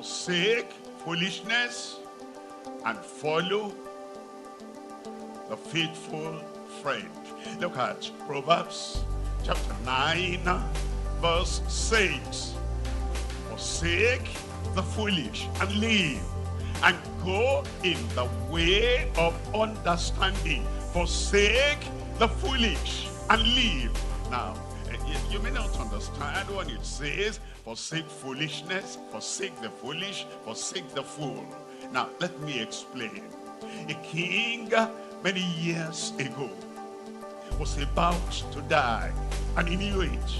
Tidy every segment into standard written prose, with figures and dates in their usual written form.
forsake foolishness and follow the faithful friend. Look at Proverbs chapter 9, verse 6. Forsake the foolish and live, and go in the way of understanding. Forsake the foolish and live. Now, you may not understand when it says, forsake foolishness, forsake the foolish, forsake the fool. Now, let me explain. A king many years ago was about to die, and he knew it.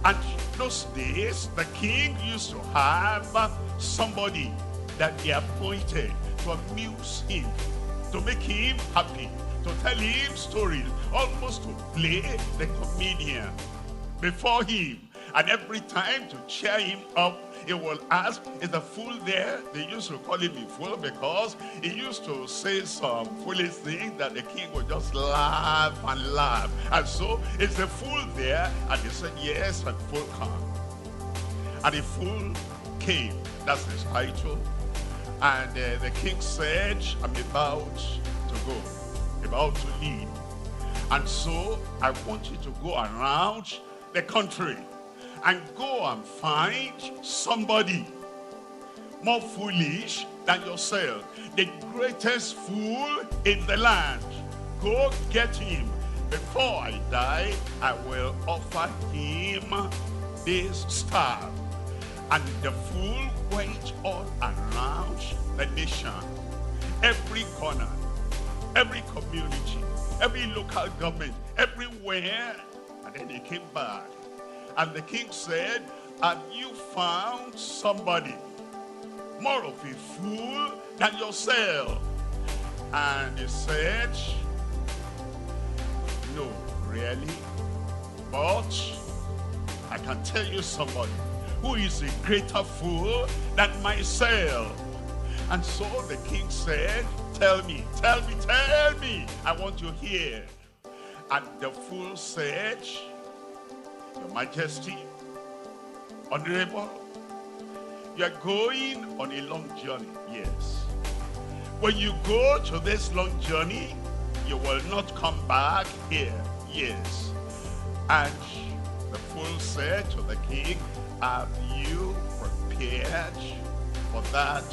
And those days, the king used to have somebody that he appointed to amuse him, to make him happy, to tell him stories, almost to play the comedian before him. And every time to cheer him up, he will ask, is the fool there? They used to call him a fool because he used to say some foolish things that the king would just laugh and laugh. And so, is the fool there? And he said, yes, and fool come. And the fool came. That's his title. And the king said, I'm about to go, about to leave. And so, I want you to go around the country and go and find somebody more foolish than yourself, the greatest fool in the land. Go get him. Before I die, I will offer him this staff. And the fool went all around the nation, every corner, every community, every local government, everywhere. And then he came back. And the king said, have you found somebody more of a fool than yourself? And he said, no, really? But I can tell you somebody who is a greater fool than myself. And so the king said, tell me, tell me, tell me. I want to hear. And the fool said, Your Majesty, Honorable, you are going on a long journey. Yes. When you go to this long journey, you will not come back here. Yes. And the fool said to the king, have you prepared for that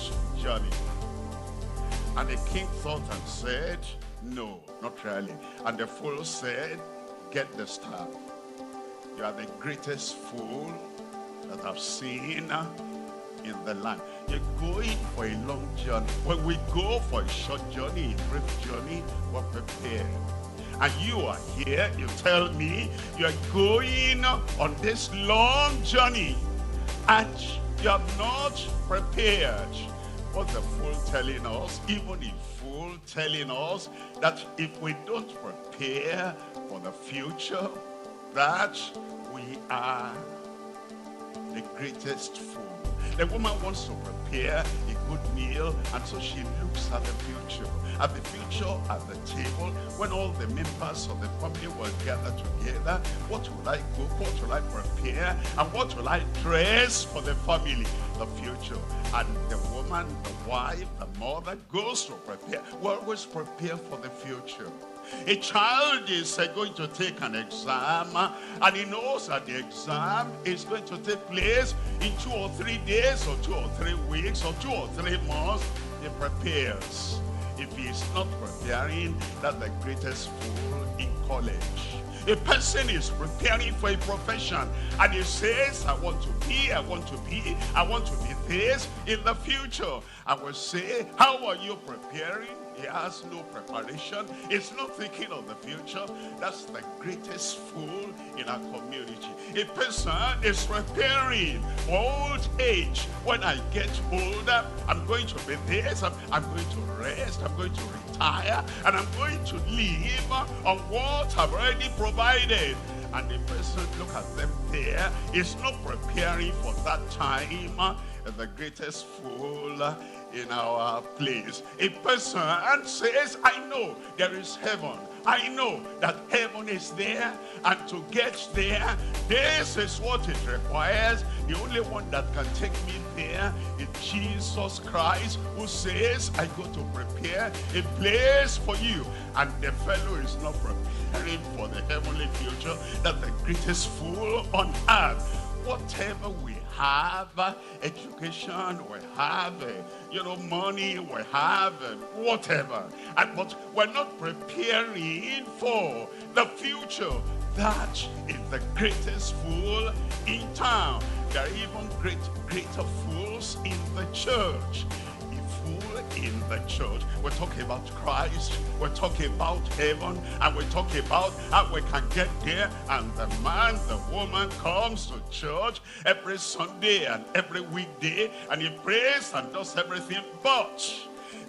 journey? And the king thought and said, no, not really. And the fool said, get the staff. You are the greatest fool that I've seen in the land. You're going for a long journey. When we go for a short journey, a brief journey, we're prepared. And you are here, you tell me, you're going on this long journey and you are not prepared. What's the fool telling us? Even a fool telling us that if we don't prepare for the future, that we are the greatest fool. The woman wants to prepare a good meal, and so she looks at the future. At the future, at the table, when all the members of the family will gather together, what will I cook, what will I prepare, and what will I dress for the family? The future. And the woman, the wife, the mother goes to prepare. We always prepare for the future. A child is going to take an exam, and he knows that the exam is going to take place in 2 or 3 days, or 2 or 3 weeks, or 2 or 3 months. He prepares. If he is not preparing, that's the greatest fool in college. A person is preparing for a profession, and he says, I want to be, I want to be, I want to be this in the future. I will say, how are you preparing? He has no preparation. He's not thinking of the future. That's the greatest fool in our community. A person is preparing for old age. When I get older, I'm going to be this, I'm going to rest, I'm going to retire, and I'm going to live on what I've already provided. And the person, look at them there, is not preparing for that time the greatest fool in our place. A person says, I know there is heaven. I know that heaven is there, and to get there, this is what it requires. The only one that can take me there is Jesus Christ, who says, I go to prepare a place for you. And the fellow is not preparing for the heavenly future. That's the greatest fool on earth. Whatever we have, education, we have, money, we have, whatever. But we're not preparing for the future. That is the greatest fool in town. There are even greater fools in the church. In the church, we're talking about Christ, we're talking about heaven, and we're talking about how we can get there. And the man, the woman comes to church every Sunday and every weekday, and he prays and does everything, but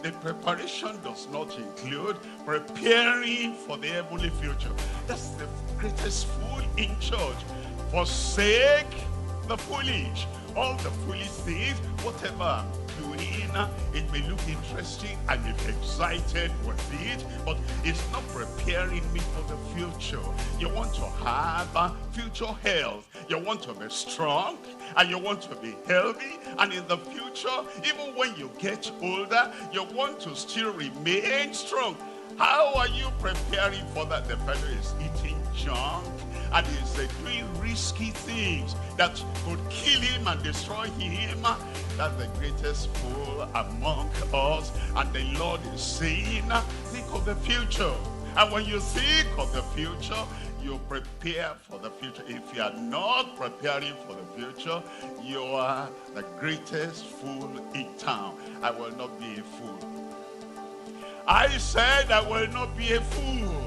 the preparation does not include preparing for the heavenly future. That's the greatest fool in church. Forsake the foolish. All the foolish things, whatever I'm doing, it may look interesting and you're excited with it, but it's not preparing me for the future. You want to have future health. You want to be strong, and you want to be healthy, and in the future, even when you get older, you want to still remain strong. How are you preparing for that? The fellow is eating junk, and he's doing risky things that could kill him and destroy him. That's the greatest fool among us. And the Lord is saying, think of the future. And when you think of the future, you prepare for the future. If you are not preparing for the future, you are the greatest fool in town. I will not be a fool. I said I will not be a fool.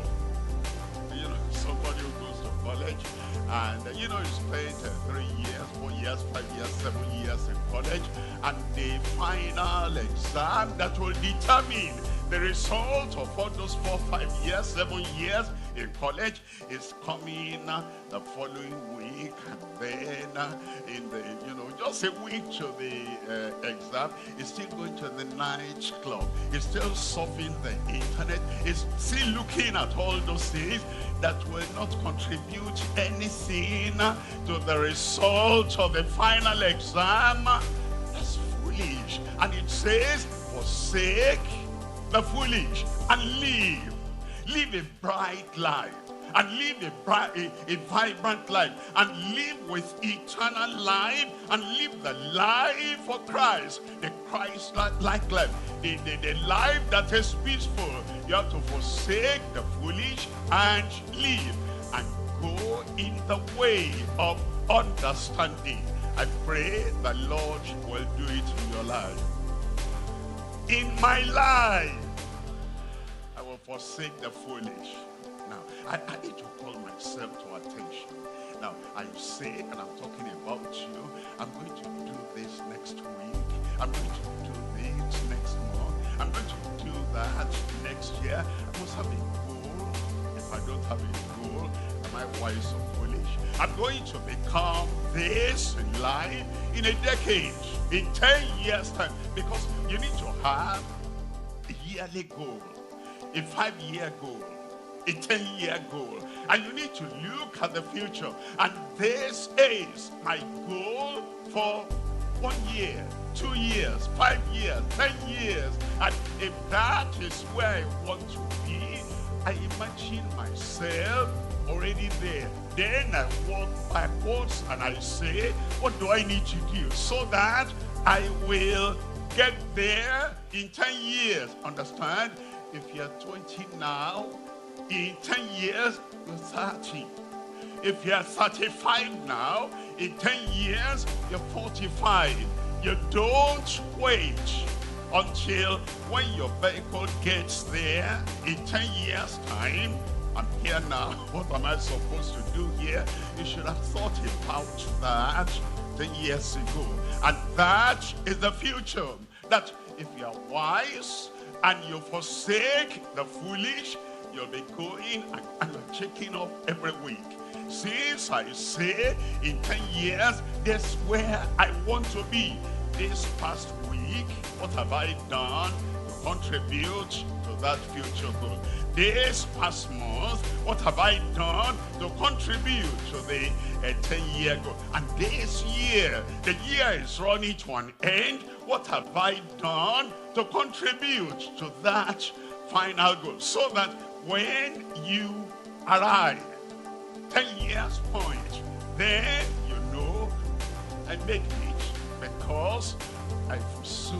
Somebody who goes to college and he spent 3 years, 4 years, 5 years, 7 years in college, and the final exam that will determine the result of all those 4, 5 years, 7 years in college is coming the following week, and then in the just a week to the exam, he's still going to the night club, he's still surfing the internet, he's still looking at all those things that will not contribute anything to the result of the final exam. That's foolish. And it says, forsake the foolish and live a bright life, and live a vibrant life, and live with eternal life, and live the life for Christ, the Christ-like life, the life that is peaceful. You have to forsake the foolish and live and go in the way of understanding. I pray the Lord will do it in your life. In my life, I will forsake the foolish. Now, I need to call myself to attention. Now, I say, and I'm talking about you, I'm going to do this next week. I'm going to do this next month. I'm going to do that next year. I must have a goal. If I don't have a goal, am I wise or foolish? I'm going to become this in life in a decade, in 10 years' time, because you need to have a yearly goal, a 5-year goal, a 10-year goal, and you need to look at the future. And this is my goal for 1 year, 2 years, 5 years, 10 years. And if that is where I want to be, I imagine myself already there. Then I walk backwards and I say, what do I need to do so that I will get there in 10 years? Understand? If you're 20 now, in 10 years, you're 30. If you're 35 now, in 10 years, you're 45. You don't wait until when your vehicle gets there in 10 years' time. I'm here now. What am I supposed to do here? You should have thought about that 10 years ago. And that is the future. That if you are wise and you forsake the foolish, you'll be going and you're checking off every week. Since I say in 10 years, that's where I want to be. this past week, what have I done to contribute to that future goal? This past month, what have I done to contribute to the 10-year goal? And this year, the year is running to an end. What have I done to contribute to that final goal? So that when you arrive, 10 years point, then you know I made it because I forsook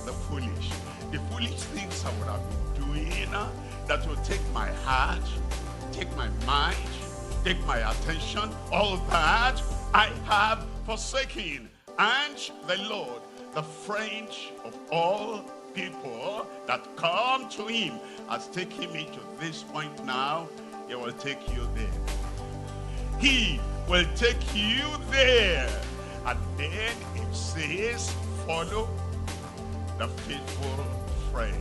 the foolish. The foolish things I would have been doing that will take my heart, take my mind, take my attention, all that I have forsaken. And the Lord, the friend of all people that come to him, has taken me to this point now. He will take you there. He will take you there. And then it says, follow the faithful friend.